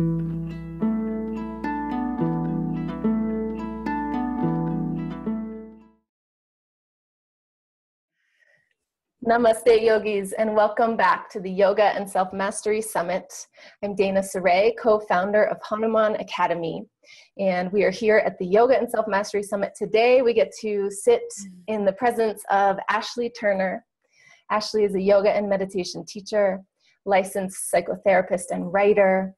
Namaste, yogis, and welcome back to the Yoga and Self-Mastery Summit. I'm Dana Saray, co-founder of Hanuman Academy, and we are here at the Yoga and Self-Mastery Summit today. We get to sit in the presence of Ashley Turner. Ashley is a yoga and meditation teacher, licensed psychotherapist and writer,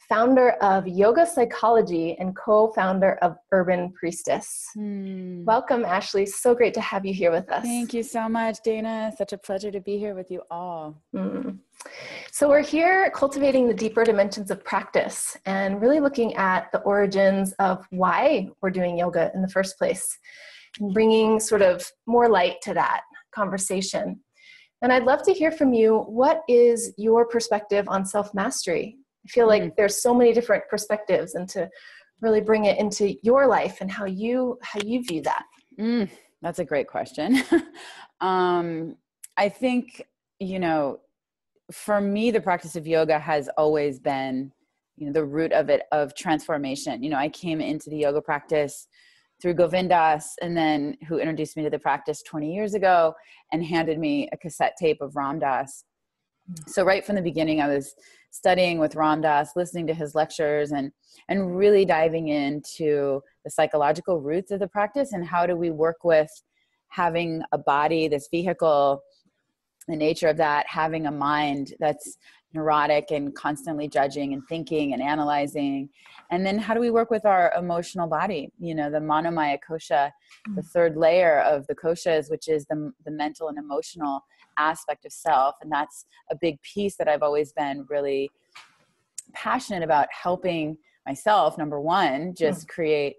founder of Yoga Psychology, and co-founder of Urban Priestess. Welcome, Ashley. So great to have you here with us. Thank you so much, Dana. Such a pleasure to be here with you all. So we're here cultivating the deeper dimensions of practice and really looking at the origins of why we're doing yoga in the first place, and bringing sort of more light to that conversation. And I'd love to hear from you. What is your perspective on self-mastery? I feel like there's so many different perspectives, and to really bring it into your life and how you view that. That's a great question. I think, for me, the practice of yoga has always been, the root of it, of transformation. I came into the yoga practice through Govindas, and then who introduced me to the practice 20 years ago and handed me a cassette tape of Ram Dass. So right from the beginning, I was studying with Ram Dass, listening to his lectures, and really diving into the psychological roots of the practice, and how do we work with having a body, this vehicle, the nature of that, having a mind that's neurotic and constantly judging and thinking and analyzing. And then how do we work with our emotional body? The manomaya kosha, the third layer of the koshas, which is the mental and emotional aspect of self. And that's a big piece that I've always been really passionate about, helping myself, number one, just create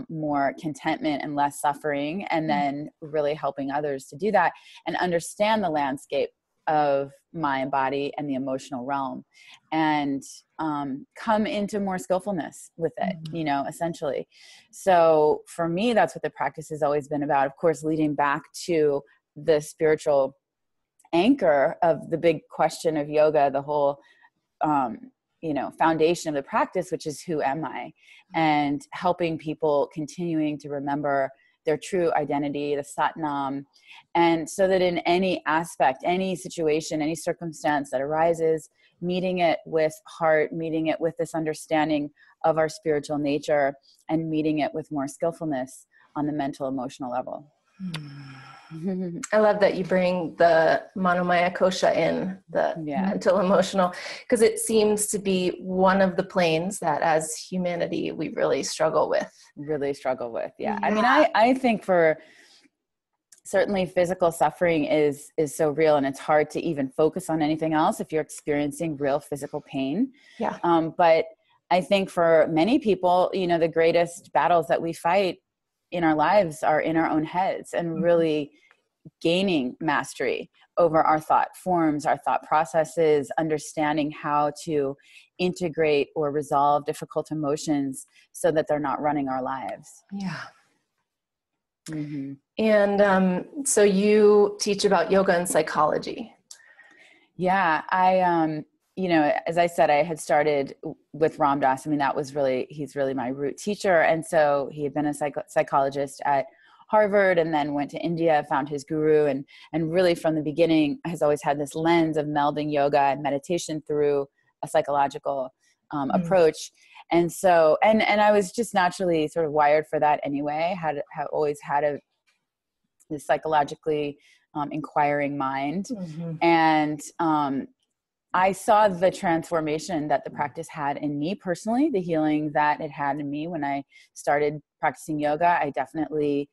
more contentment and less suffering, and then really helping others to do that and understand the landscape of mind, body, and the emotional realm, and come into more skillfulness with it, essentially. So for me, that's what the practice has always been about. Of course, leading back to the spiritual anchor of the big question of yoga, the whole, foundation of the practice, which is, who am I? And helping people continuing to remember their true identity, the Satnam. And so that in any aspect, any situation, any circumstance that arises, meeting it with heart, meeting it with this understanding of our spiritual nature, and meeting it with more skillfulness on the mental, emotional level. I love that you bring the manomaya kosha in, the mental, emotional, because it seems to be one of the planes that as humanity we really struggle with. Yeah. I mean, I think for certainly physical suffering is so real, and it's hard to even focus on anything else if you're experiencing real physical pain. Yeah. But I think for many people, the greatest battles that we fight in our lives are in our own heads, and really gaining mastery over our thought forms, our thought processes, understanding how to integrate or resolve difficult emotions so that they're not running our lives. Yeah. And so you teach about yoga and psychology. Yeah, I, as I said, I had started with Ram Dass. I mean, he's really my root teacher. And so he had been a psychologist at Harvard, and then went to India, found his guru, and really from the beginning has always had this lens of melding yoga and meditation through a psychological approach. And so, and I was just naturally sort of wired for that anyway, have always had this psychologically inquiring mind. And I saw the transformation that the practice had in me personally, the healing that it had in me when I started practicing yoga. I definitely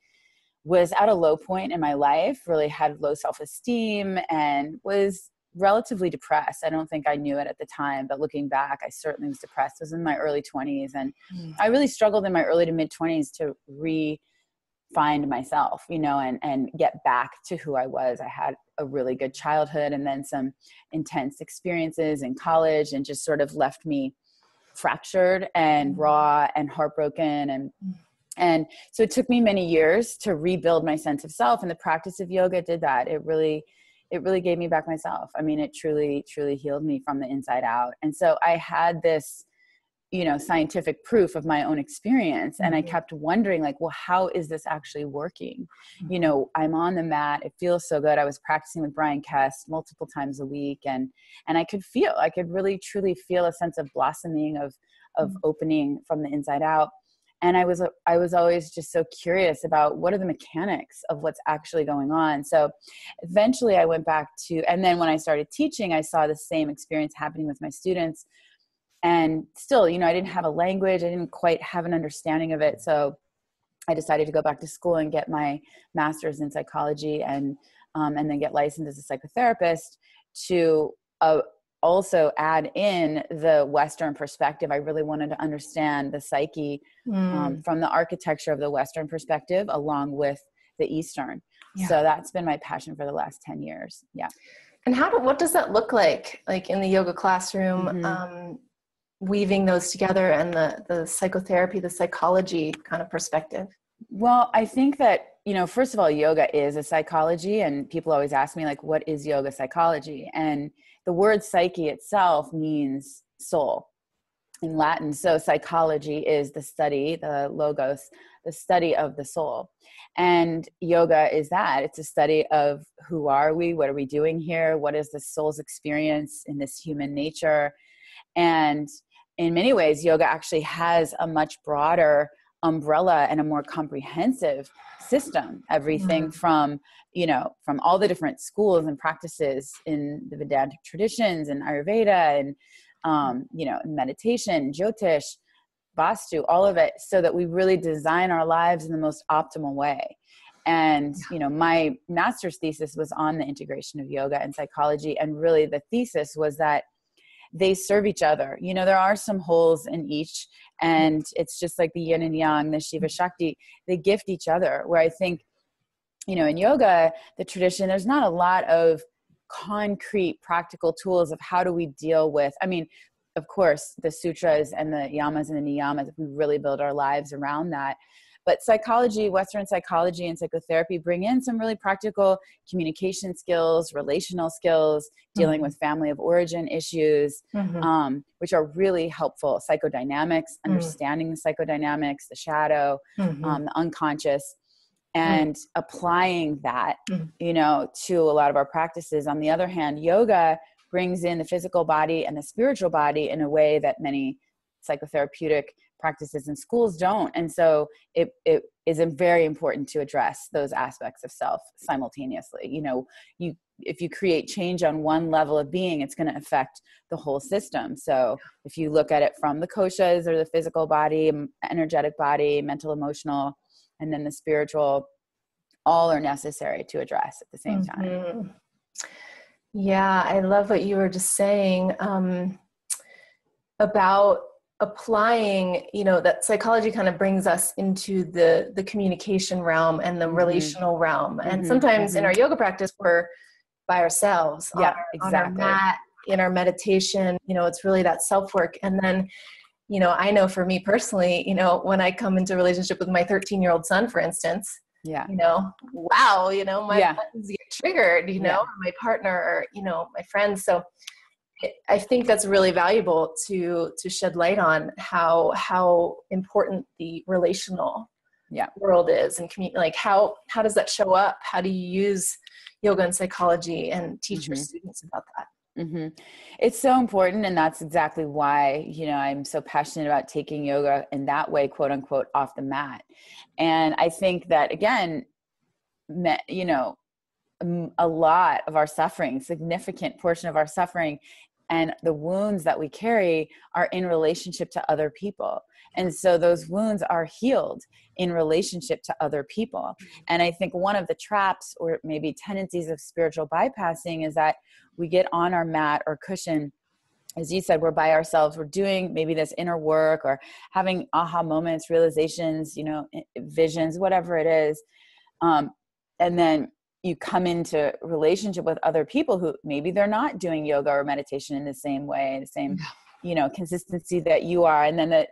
was at a low point in my life, really had low self-esteem, and was relatively depressed. I don't think I knew it at the time, but looking back, I certainly was depressed. I was in my early 20s, and I really struggled in my early to mid 20s to find myself, and get back to who I was. I had a really good childhood, and then some intense experiences in college, and just sort of left me fractured and raw and heartbroken. And so it took me many years to rebuild my sense of self, and the practice of yoga did that. It really gave me back myself. I mean, it truly, truly healed me from the inside out. And so I had this scientific proof of my own experience. And I kept wondering, like, well, how is this actually working? I'm on the mat. It feels so good. I was practicing with Brian Kest multiple times a week. And I could really, truly feel a sense of blossoming, of opening from the inside out. And I was always just so curious about what are the mechanics of what's actually going on. So eventually I went back and then when I started teaching, I saw the same experience happening with my students. And still, I didn't have a language. I didn't quite have an understanding of it. So I decided to go back to school and get my master's in psychology and then get licensed as a psychotherapist to also add in the Western perspective. I really wanted to understand the psyche from the architecture of the Western perspective along with the Eastern. Yeah. So that's been my passion for the last 10 years. Yeah. And what does that look like in the yoga classroom, weaving those together and the psychotherapy, the psychology kind of perspective? Well, I think that, first of all, yoga is a psychology, and people always ask me, like, what is yoga psychology? And the word psyche itself means soul in Latin. So psychology is the study, the logos, the study of the soul. And yoga is that. It's a study of who are we? What are we doing here? What is the soul's experience in this human nature? And in many ways, yoga actually has a much broader umbrella and a more comprehensive system. Everything from all the different schools and practices in the Vedantic traditions and Ayurveda and, meditation, Jyotish, Vastu, all of it, so that we really design our lives in the most optimal way. And, my master's thesis was on the integration of yoga and psychology. And really the thesis was that they serve each other. There are some holes in each, and it's just like the yin and yang, the Shiva Shakti, they gift each other. Where I think, in yoga, the tradition, there's not a lot of concrete practical tools of how do we deal with, of course, the sutras and the yamas and the niyamas, if we really build our lives around that. But psychology, Western psychology and psychotherapy bring in some really practical communication skills, relational skills, dealing with family of origin issues, which are really helpful. Psychodynamics, understanding the psychodynamics, the shadow, the unconscious, and applying that, to a lot of our practices. On the other hand, yoga brings in the physical body and the spiritual body in a way that many psychotherapeutic practices in schools don't. And so it is very important to address those aspects of self simultaneously. If you create change on one level of being, it's going to affect the whole system. So if you look at it from the koshas, or the physical body, energetic body, mental, emotional, and then the spiritual, all are necessary to address at the same time. Yeah, I love what you were just saying about applying, that psychology kind of brings us into the communication realm and the relational realm. And sometimes in our yoga practice, we're by ourselves on our mat, in our meditation, it's really that self-work. And then, I know for me personally, when I come into a relationship with my 13-year-old son, for instance, wow, my buttons get triggered, or my partner, or, my friends. So I think that's really valuable to shed light on how important the relational world is, and like how does that show up? How do you use yoga and psychology and teach your students about that? It's so important. And that's exactly why, I'm so passionate about taking yoga in that way, quote unquote, off the mat. And I think that, again, a lot of our suffering, significant portion of our suffering and the wounds that we carry are in relationship to other people. And so those wounds are healed in relationship to other people. And I think one of the traps or maybe tendencies of spiritual bypassing is that we get on our mat or cushion, as you said, we're by ourselves, we're doing maybe this inner work or having aha moments, realizations, visions, whatever it is. And then you come into relationship with other people who maybe they're not doing yoga or meditation in the same way, the same, consistency that you are. And then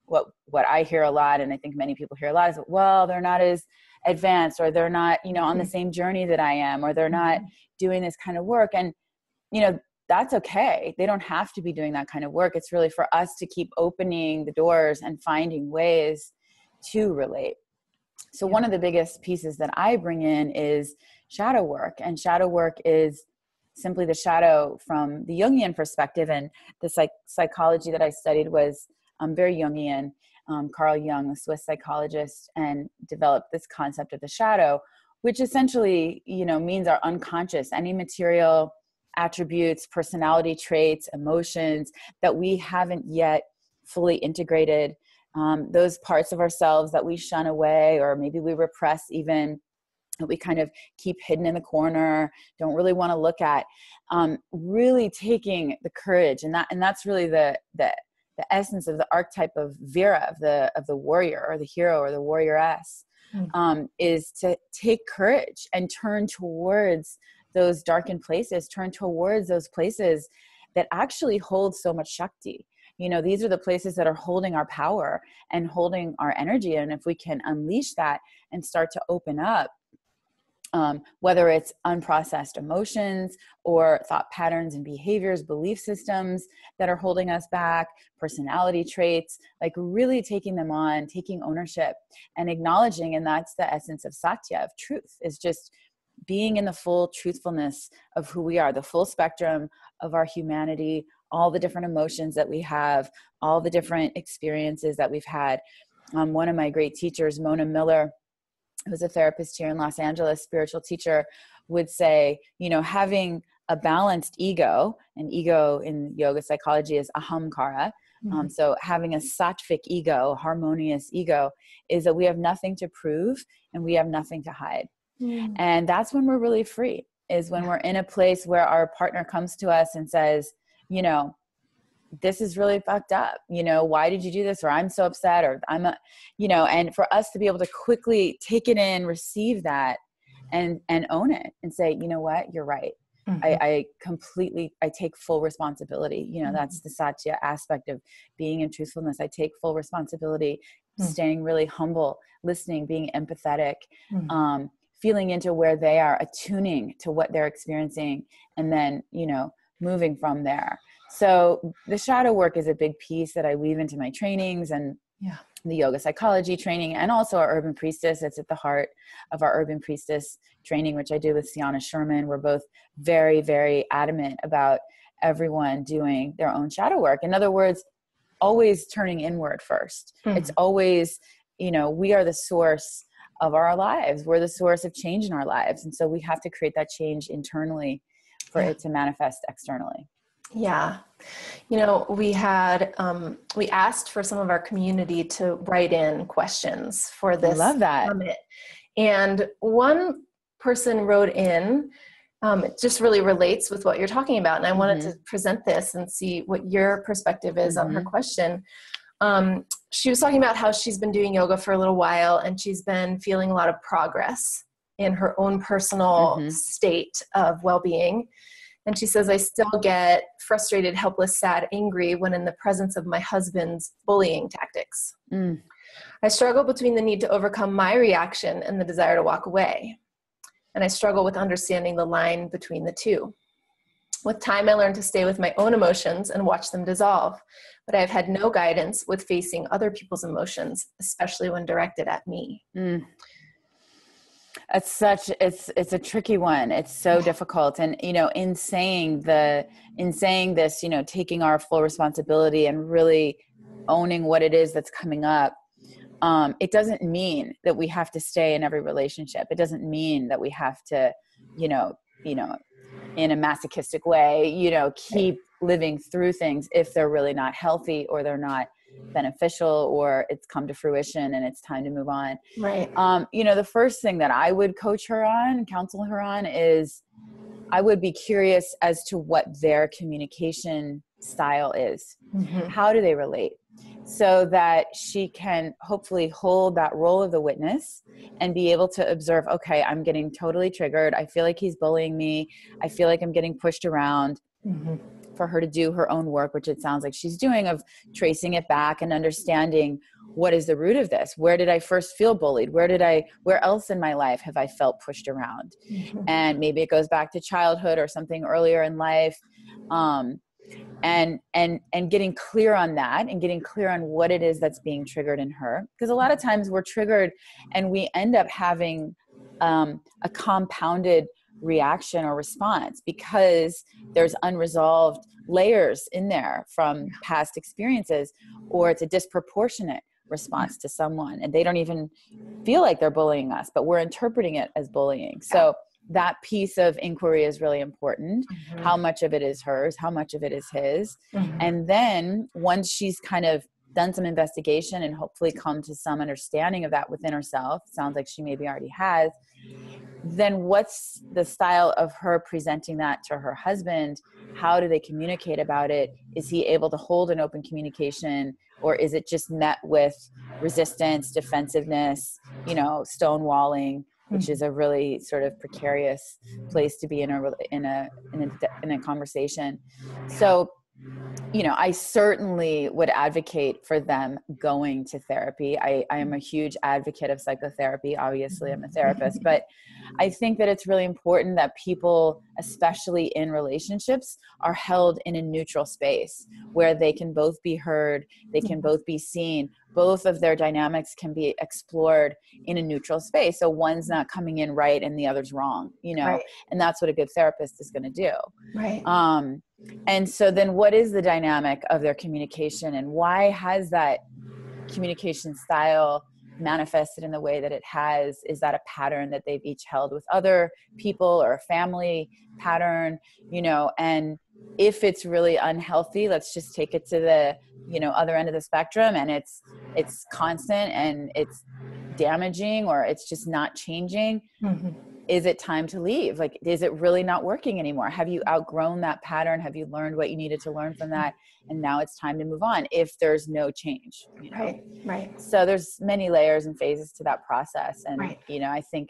what I hear a lot, and I think many people hear a lot, is, well, they're not as advanced, or they're not, on the same journey that I am, or they're not doing this kind of work. And, that's okay. They don't have to be doing that kind of work. It's really for us to keep opening the doors and finding ways to relate. So one of the biggest pieces that I bring in is shadow work. And shadow work is simply the shadow from the Jungian perspective. And the psychology that I studied was very Jungian. Carl Jung, the Swiss psychologist, and developed this concept of the shadow, which essentially, means our unconscious, any material attributes, personality traits, emotions that we haven't yet fully integrated, those parts of ourselves that we shun away, or maybe we repress even, that we kind of keep hidden in the corner, don't really want to look at, really taking the courage. And that's really the essence of the archetype of Vera, of the warrior or the hero or the warrioress, is to take courage and turn towards those darkened places, turn towards those places that actually hold so much Shakti. These are the places that are holding our power and holding our energy. And if we can unleash that and start to open up, whether it's unprocessed emotions or thought patterns and behaviors, belief systems that are holding us back, personality traits, like really taking them on, taking ownership and acknowledging. And that's the essence of Satya, of truth, is just being in the full truthfulness of who we are, the full spectrum of our humanity, all the different emotions that we have, all the different experiences that we've had. One of my great teachers, Mona Miller, who's a therapist here in Los Angeles, spiritual teacher, would say, having a balanced ego, and ego in yoga psychology is ahamkara. So having a sattvic ego, harmonious ego, is that we have nothing to prove and we have nothing to hide. And that's when we're really free, is when we're in a place where our partner comes to us and says, this is really fucked up. Why did you do this? Or I'm so upset, or and for us to be able to quickly take it in, receive that and own it and say, you know what, you're right. I take full responsibility. That's the Satya aspect of being in truthfulness. I take full responsibility, staying really humble, listening, being empathetic, feeling into where they are, attuning to what they're experiencing, and then, moving from there. So the shadow work is a big piece that I weave into my trainings and the yoga psychology training, and also our Urban Priestess. It's at the heart of our Urban Priestess training, which I do with Sienna Sherman. We're both very, very adamant about everyone doing their own shadow work. In other words, always turning inward first. It's always, we are the source of our lives. We're the source of change in our lives. And so we have to create that change internally for it to manifest externally. Yeah. We asked for some of our community to write in questions for this summit. And one person wrote in, it just really relates with what you're talking about. And I wanted to present this and see what your perspective is on her question. She was talking about how she's been doing yoga for a little while and she's been feeling a lot of progress in her own personal state of well-being. And she says, I still get frustrated, helpless, sad, angry when in the presence of my husband's bullying tactics. I struggle between the need to overcome my reaction and the desire to walk away. And I struggle with understanding the line between the two. With time, I learned to stay with my own emotions and watch them dissolve. But I've had no guidance with facing other people's emotions, especially when directed at me. It's a tricky one. It's so difficult. And, in saying this, taking our full responsibility and really owning what it is that's coming up, it doesn't mean that we have to stay in every relationship. It doesn't mean that we have to, in a masochistic way, keep living through things if they're really not healthy or they're not beneficial or it's come to fruition and it's time to move on. Right. The first thing that I would coach her on, counsel her on, is I would be curious as to what their communication style is. How do they relate? So that she can hopefully hold that role of the witness and be able to observe, okay, I'm getting totally triggered. I feel like he's bullying me. I feel like I'm getting pushed around. For her to do her own work, which it sounds like she's doing, of tracing it back and understanding what is the root of this. Where did I first feel bullied? Where else in my life have I felt pushed around? And maybe it goes back to childhood or something earlier in life. And getting clear on that, and getting clear on what it is that's being triggered in her. Because a lot of times we're triggered and we end up having a compounded reaction or response because there's unresolved layers in there from past experiences, or it's a disproportionate response to someone and they don't even feel like they're bullying us, but we're interpreting it as bullying. So that piece of inquiry is really important. How much of it is hers? How much of it is his? And then once she's kind of done some investigation and hopefully come to some understanding of that within herself, sounds like she maybe already has, then what's the style of her presenting that to her husband? How do they communicate about it? Is he able to hold an open communication, or is it just met with resistance, defensiveness, stonewalling, which is a really sort of precarious place to be in a conversation. So, I certainly would advocate for them going to therapy. I am a huge advocate of psychotherapy. Obviously, I'm a therapist, but I think that it's really important that people, especially in relationships, are held in a neutral space where they can both be heard, they can both be seen, both of their dynamics can be explored in a neutral space. So one's not coming in right and the other's wrong, Right. And that's what a good therapist is going to do. Right. And so then what is the dynamic of their communication, and why has that communication style manifested in the way that it has? Is that a pattern that they've each held with other people, or a family pattern, and if it's really unhealthy, let's just take it to the, other end of the spectrum, and it's constant and it's damaging, or it's just not changing. Is it time to leave? Like, is it really not working anymore? Have you outgrown that pattern? Have you learned what you needed to learn from that? And now it's time to move on if there's no change, Right. So there's many layers and phases to that process. And, I think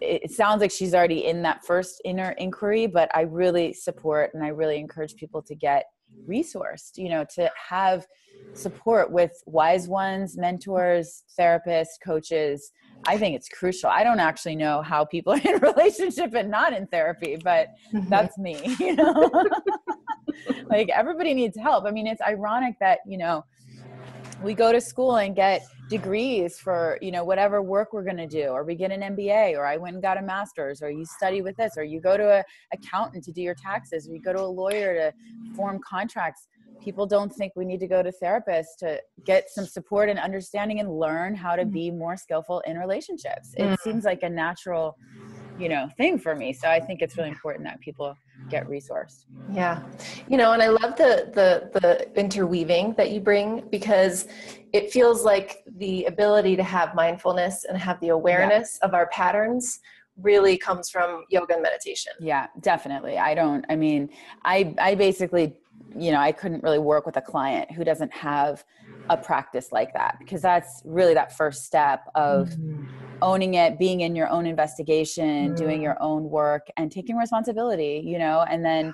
it sounds like she's already in that first inner inquiry, but I really support and I really encourage people to get resourced, to have support with wise ones, mentors, therapists, coaches. I think it's crucial. I don't actually know how people are in a relationship and not in therapy, but that's me, like everybody needs help. I mean, it's ironic that, we go to school and get degrees for, whatever work we're going to do, or we get an MBA, or I went and got a master's, or you study with this, or you go to an accountant to do your taxes, or you go to a lawyer to form contracts. People don't think we need to go to therapists to get some support and understanding and learn how to be more skillful in relationships. It seems like a natural, thing for me. So I think it's really important that people get resourced. Yeah. And I love the interweaving that you bring, because it feels like the ability to have mindfulness and have the awareness of our patterns really comes from yoga and meditation. Yeah, definitely. I basically, I couldn't really work with a client who doesn't have a practice like that, because that's really that first step of owning it, being in your own investigation, doing your own work, and taking responsibility, and then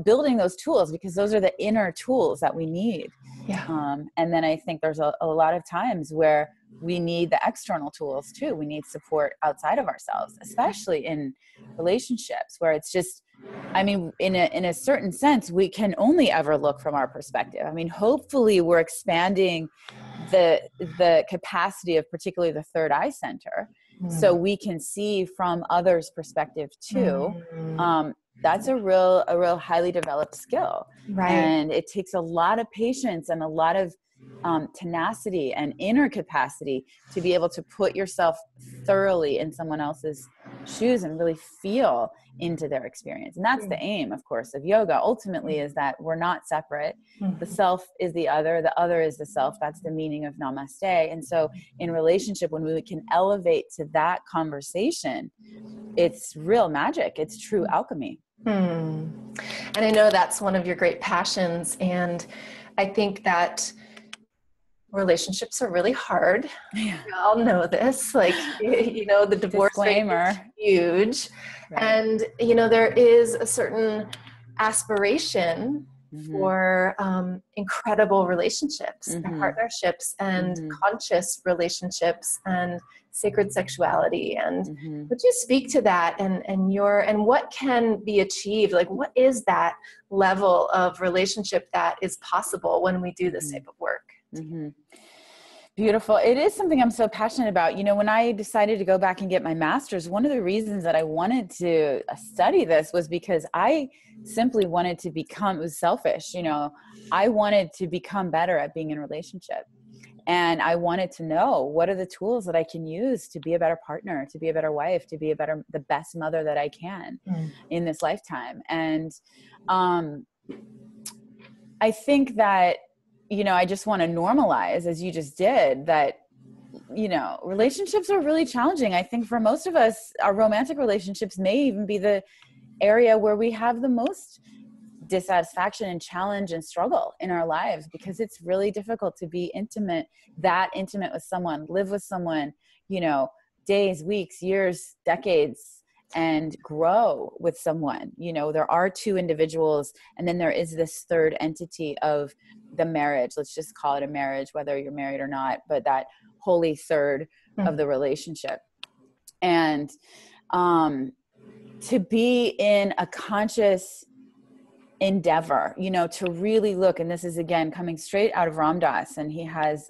building those tools, because those are the inner tools that we need. Yeah. And then I think there's a lot of times where we need the external tools too. We need support outside of ourselves, especially in relationships where it's just, in a certain sense, we can only ever look from our perspective. Hopefully we're expanding the capacity of particularly the third eye center, so we can see from others' perspective too. That's a real highly developed skill. Right. And it takes a lot of patience and a lot of tenacity and inner capacity to be able to put yourself thoroughly in someone else's shoes and really feel into their experience. And that's the aim, of course, of yoga ultimately, is that we're not separate. The self is the other is the self. That's the meaning of namaste. And so in relationship, when we can elevate to that conversation, it's real magic. It's true alchemy. And I know that's one of your great passions. And I think that relationships are really hard. Yeah. We all know this, the divorce Disclaimer. rate is huge. Right. And, there is a certain aspiration for incredible relationships and partnerships and conscious relationships and sacred sexuality. And would you speak to that and what can be achieved? Like, what is that level of relationship that is possible when we do this type of work? Beautiful. It is something I'm so passionate about. When I decided to go back and get my master's, one of the reasons that I wanted to study this was because I simply wanted to become, it was selfish, I wanted to become better at being in a relationship. And I wanted to know, what are the tools that I can use to be a better partner, to be a better wife, to be the best mother that I can in this lifetime. And I think that, I just want to normalize, as you just did, that, relationships are really challenging. I think for most of us, our romantic relationships may even be the area where we have the most dissatisfaction and challenge and struggle in our lives, because it's really difficult to be that intimate with someone, live with someone, days, weeks, years, decades, and grow with someone. There are two individuals, and then there is this third entity of the marriage. Let's just call it a marriage, whether you're married or not, but that holy third of the relationship. And to be in a conscious endeavor, to really look, and this is again coming straight out of Ram Dass, and he has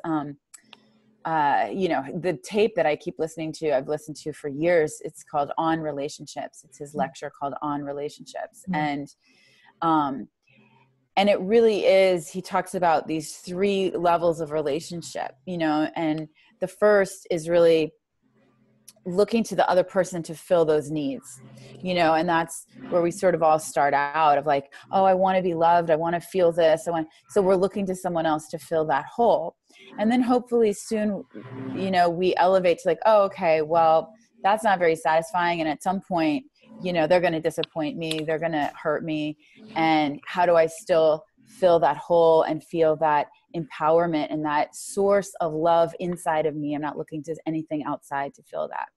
the tape that I keep listening to, I've listened to for years. It's called On Relationships. It's his lecture called On Relationships. And it really is, he talks about these 3 levels of relationship, and the first is really looking to the other person to fill those needs, and that's where we sort of all start out of like, oh, I want to be loved. I want to feel this. So we're looking to someone else to fill that hole. And then hopefully soon, we elevate to like, oh, okay, well, that's not very satisfying. And at some point, they're going to disappoint me. They're going to hurt me. And how do I still fill that hole and feel that empowerment and that source of love inside of me? I'm not looking to anything outside to fill that.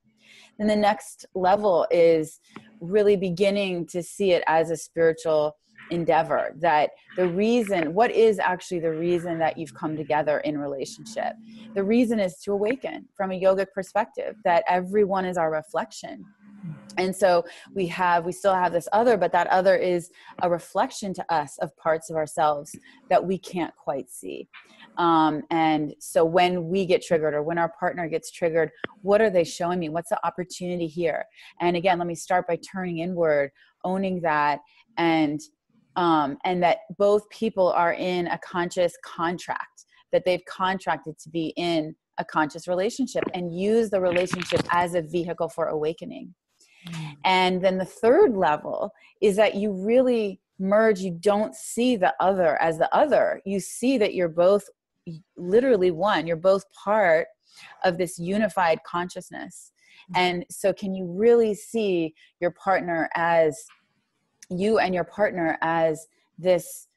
Then the next level is really beginning to see it as a spiritual endeavor, that what is actually the reason that you've come together in relationship? The reason is to awaken from a yogic perspective, that everyone is our reflection. And so we still have this other, but that other is a reflection to us of parts of ourselves that we can't quite see. And so when we get triggered, or when our partner gets triggered, what are they showing me? What's the opportunity here? And again, let me start by turning inward, owning that, and that both people are in a conscious contract, that they've contracted to be in a conscious relationship, and use the relationship as a vehicle for awakening. And then the third level is that you really merge. You don't see the other as the other. You see that you're both literally one. You're both part of this unified consciousness. And so can you really see your partner as you, and your partner as this,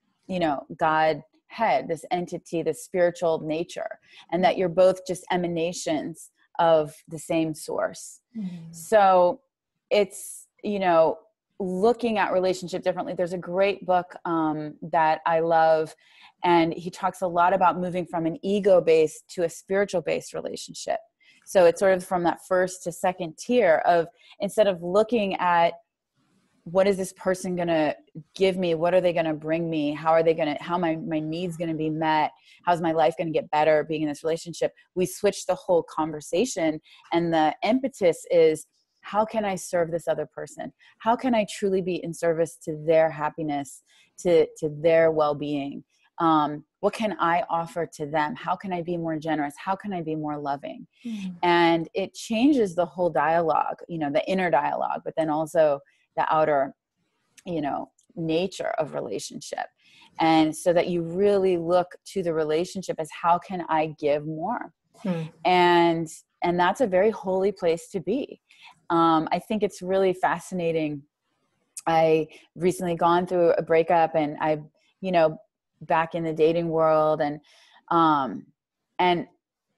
God head, this entity, this spiritual nature, and that you're both just emanations of the same source. So it's, looking at relationship differently. There's a great book that I love, and he talks a lot about moving from an ego-based to a spiritual-based relationship. So it's sort of from that first to second tier of, instead of looking at what is this person going to give me? What are they going to bring me? How are my needs going to be met? How's my life going to get better being in this relationship? We switch the whole conversation, and the impetus is, how can I serve this other person? How can I truly be in service to their happiness, to their well-being? What can I offer to them? How can I be more generous? How can I be more loving? And it changes the whole dialogue, the inner dialogue, but then also the outer, nature of relationship. And so that you really look to the relationship as, how can I give more? And that's a very holy place to be. I think it's really fascinating. I recently gone through a breakup, and I, back in the dating world, and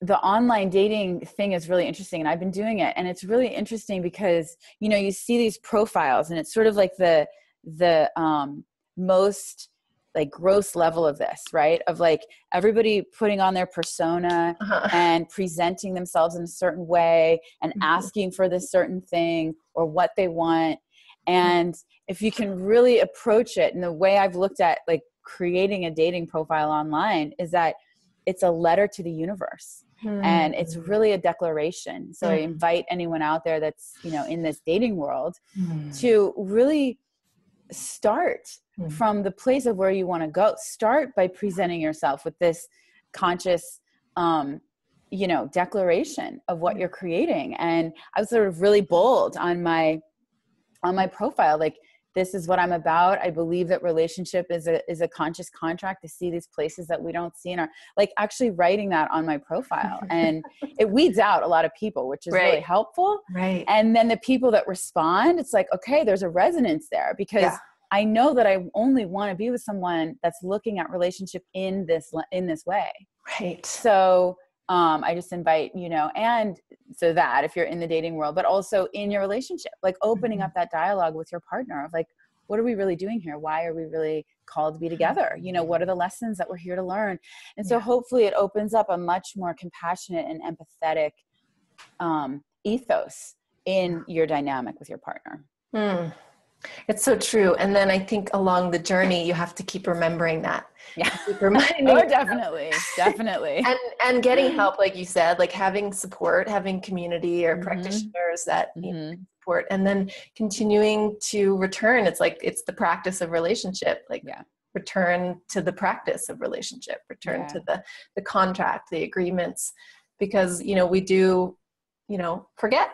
the online dating thing is really interesting, and I've been doing it, and it's really interesting because, you see these profiles, and it's sort of like the most like gross level of this, right? Of like everybody putting on their persona and presenting themselves in a certain way and asking for this certain thing or what they want. And if you can really approach it, and the way I've looked at like creating a dating profile online is that it's a letter to the universe. And it's really a declaration. So I invite anyone out there that's, you know, in this dating world to really start from the place of where you want to go. Start by presenting yourself with this conscious, you know, declaration of what you're creating. And I was sort of really bold on my profile, like, this is what I'm about. I believe that relationship is a conscious contract to see these places that we don't see in our, like, actually writing that on my profile. And it weeds out a lot of people, which is really helpful. Right. And then the people that respond, it's like, okay, there's a resonance there, because I know that I only want to be with someone that's looking at relationship in this way. Right. So I just invite, you know, and so that if you're in the dating world, but also in your relationship, like opening up that dialogue with your partner of like, what are we really doing here? Why are we really called to be together? You know, what are the lessons that we're here to learn? And so hopefully it opens up a much more compassionate and empathetic ethos in your dynamic with your partner. It's so true. And then I think along the journey, you have to keep remembering that. Yeah. Keep reminding definitely. and getting help, like you said, like having support, having community or practitioners that you know, support, and then continuing to return. It's like, it's the practice of relationship, like return to the practice of relationship, return to the contract, the agreements, because, you know, we do, you know, forget.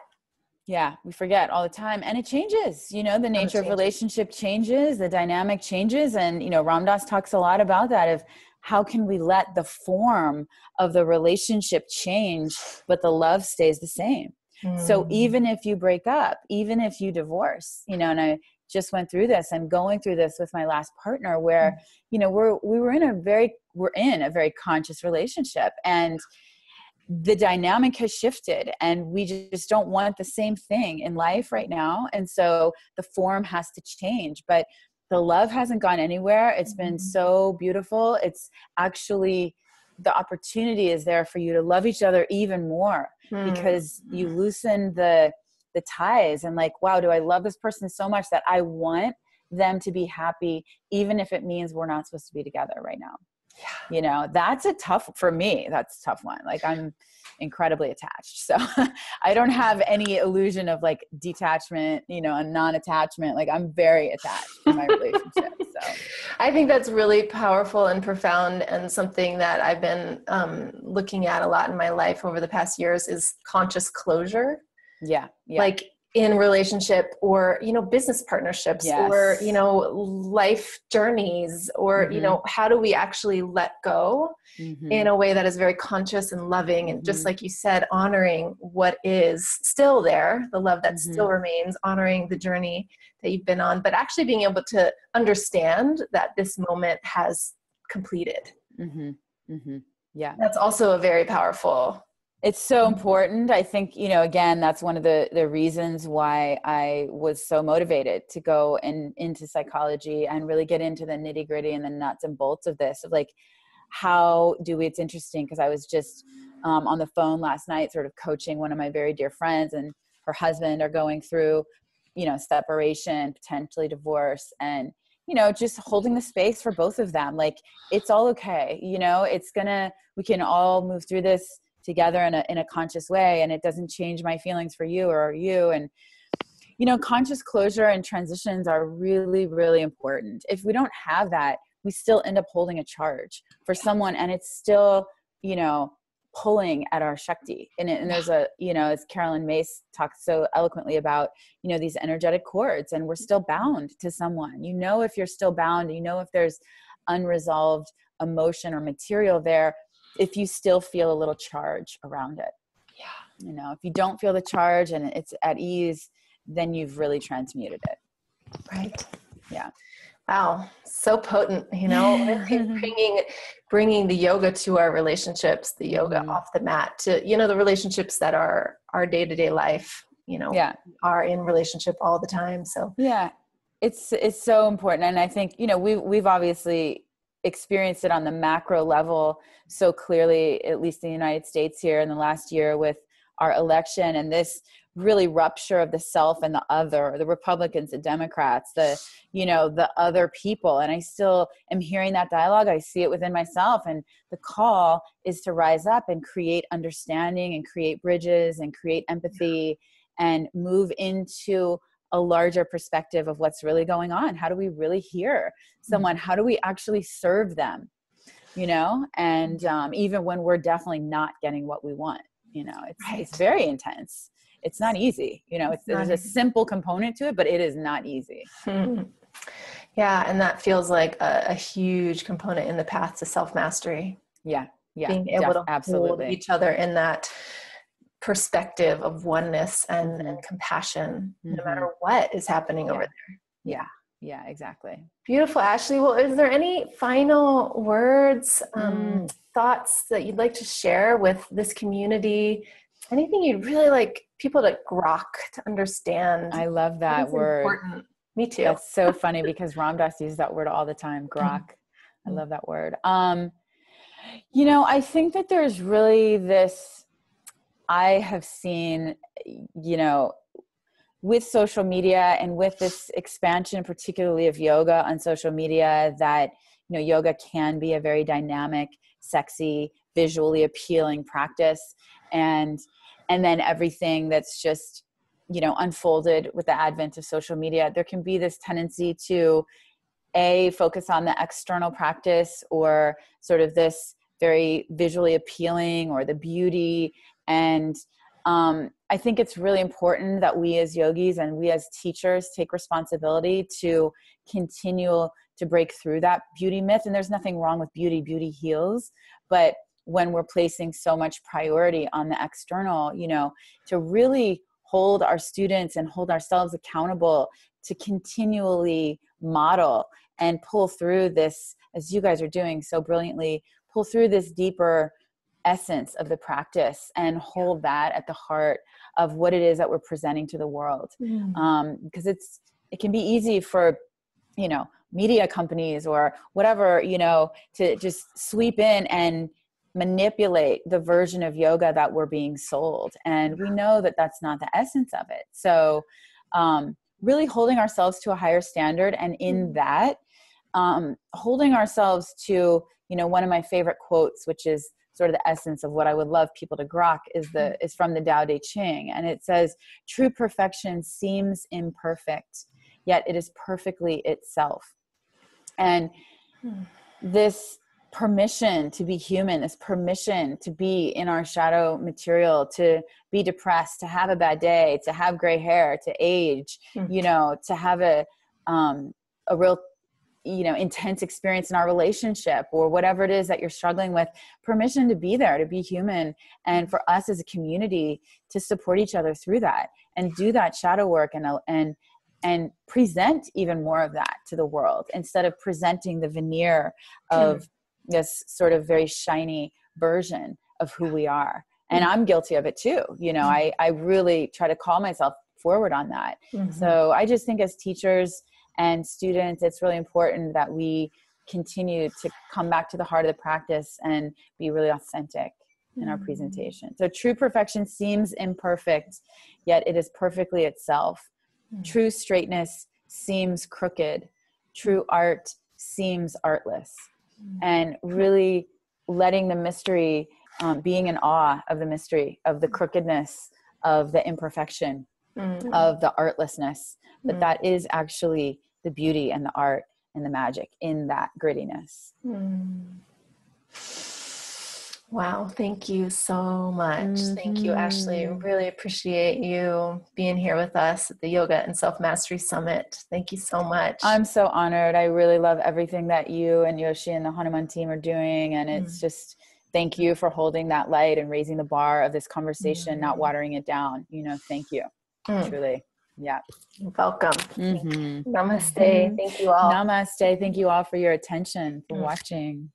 Yeah, we forget all the time, and it changes, you know, the nature of relationship changes, the dynamic changes. And, you know, Ram Dass talks a lot about that, of how can we let the form of the relationship change, but the love stays the same. So even if you break up, even if you divorce, you know, and I just went through this, I'm going through this with my last partner where, you know, we're in a very conscious relationship, and the dynamic has shifted, and we just don't want the same thing in life right now. And so the form has to change, but the love hasn't gone anywhere. It's been so beautiful. It's actually, the opportunity is there for you to love each other even more, because you loosen the ties, and like, wow, do I love this person so much that I want them to be happy, even if it means we're not supposed to be together right now. You know, that's a tough one. Like, I'm incredibly attached. So I don't have any illusion of like detachment, you know, and non-attachment. Like, I'm very attached to my relationship. So I think that's really powerful and profound, and something that I've been looking at a lot in my life over the past years is conscious closure. Yeah. Like in relationship, or, you know, business partnerships, or, you know, life journeys, or, you know, how do we actually let go in a way that is very conscious and loving, and just like you said, honoring what is still there, the love that still remains, honoring the journey that you've been on, but actually being able to understand that this moment has completed. Yeah. That's also a very powerful. It's so important. I think, you know, again, that's one of the reasons why I was so motivated to go into psychology and really get into the nitty gritty and the nuts and bolts of this, of like, how do we, it's interesting, because I was just on the phone last night, sort of coaching one of my very dear friends, and her husband are going through, you know, separation, potentially divorce, and, you know, just holding the space for both of them. Like, it's all okay. You know, we can all move through this together in a conscious way, and it doesn't change my feelings for you or you. And, you know, conscious closure and transitions are really, really important. If we don't have that, we still end up holding a charge for someone, and it's still, you know, pulling at our Shakti. And there's a, you know, as Carolyn Mace talks so eloquently about, you know, these energetic cords, and we're still bound to someone. You know, if you're still bound, you know, if there's unresolved emotion or material there, if you still feel a little charge around it. Yeah. You know, if you don't feel the charge and it's at ease, then you've really transmuted it. Right. Yeah. Wow. So potent, you know, bringing the yoga to our relationships, the yoga off the mat to, you know, the relationships that are our day-to-day life, you know, are in relationship all the time. So yeah, it's so important. And I think, you know, we've obviously experienced it on the macro level so clearly, at least in the United States here in the last year with our election and this really rupture of the self and the other, the Republicans, the Democrats, the other people. And I still am hearing that dialogue. I see it within myself. And the call is to rise up and create understanding and create bridges and create empathy and move into a larger perspective of what's really going on. How do we really hear someone? How do we actually serve them? And even when we're definitely not getting what we want, it's very intense. It's not easy. There's a simple component to it, but it is not easy. Yeah. And that feels like a huge component in the path to self-mastery. Yeah. Being able to absolutely hold each other in that perspective of oneness and compassion, no matter what is happening over there. Yeah, exactly. Beautiful, Ashley. Well, is there any final words, thoughts that you'd like to share with this community? Anything you'd really like people to grok, to understand? I love that word. Important. Me too. That's so funny because Ram Dass uses that word all the time, grok. I love that word. I think that there's really this, I have seen, with social media and with this expansion, particularly of yoga on social media, that, yoga can be a very dynamic, sexy, visually appealing practice. And then everything that's just, unfolded with the advent of social media, there can be this tendency to focus on the external practice or sort of this very visually appealing or the beauty. And I think it's really important that we as yogis and we as teachers take responsibility to continue to break through that beauty myth. And there's nothing wrong with beauty. Beauty heals. But when we're placing so much priority on the external, to really hold our students and hold ourselves accountable to continually model and pull through this, as you guys are doing so brilliantly, pull through this deeper essence of the practice and hold that at the heart of what it is that we're presenting to the world. Because it can be easy for, media companies or whatever, to just sweep in and manipulate the version of yoga that we're being sold. And we know that that's not the essence of it. So really holding ourselves to a higher standard. And in that, holding ourselves to, one of my favorite quotes, which is sort of the essence of what I would love people to grok, is from the Tao Te Ching. And it says, true perfection seems imperfect, yet it is perfectly itself. And this permission to be human, this permission to be in our shadow material, to be depressed, to have a bad day, to have gray hair, to age, to have a real, intense experience in our relationship or whatever it is that you're struggling with, permission to be there, to be human. And for us as a community to support each other through that and do that shadow work and present even more of that to the world instead of presenting the veneer of this sort of very shiny version of who we are. And I'm guilty of it too. I really try to call myself forward on that. So I just think as teachers and students, it's really important that we continue to come back to the heart of the practice and be really authentic in our presentation. So true perfection seems imperfect, yet it is perfectly itself. True straightness seems crooked. True art seems artless. And really letting the mystery, being in awe of the mystery, of the crookedness, of the imperfection, of the artlessness, but that is actually the beauty and the art and the magic in that grittiness. Wow. Thank you so much. Thank you, Ashley. Really appreciate you being here with us at the Yoga and Self-Mastery Summit. Thank you so much. I'm so honored. I really love everything that you and Yoshi and the Hanuman team are doing. And it's just, thank you for holding that light and raising the bar of this conversation, not watering it down. Thank you. Truly. Yeah. You're welcome. Namaste. Thank you all. Namaste. Thank you all for your attention, for watching.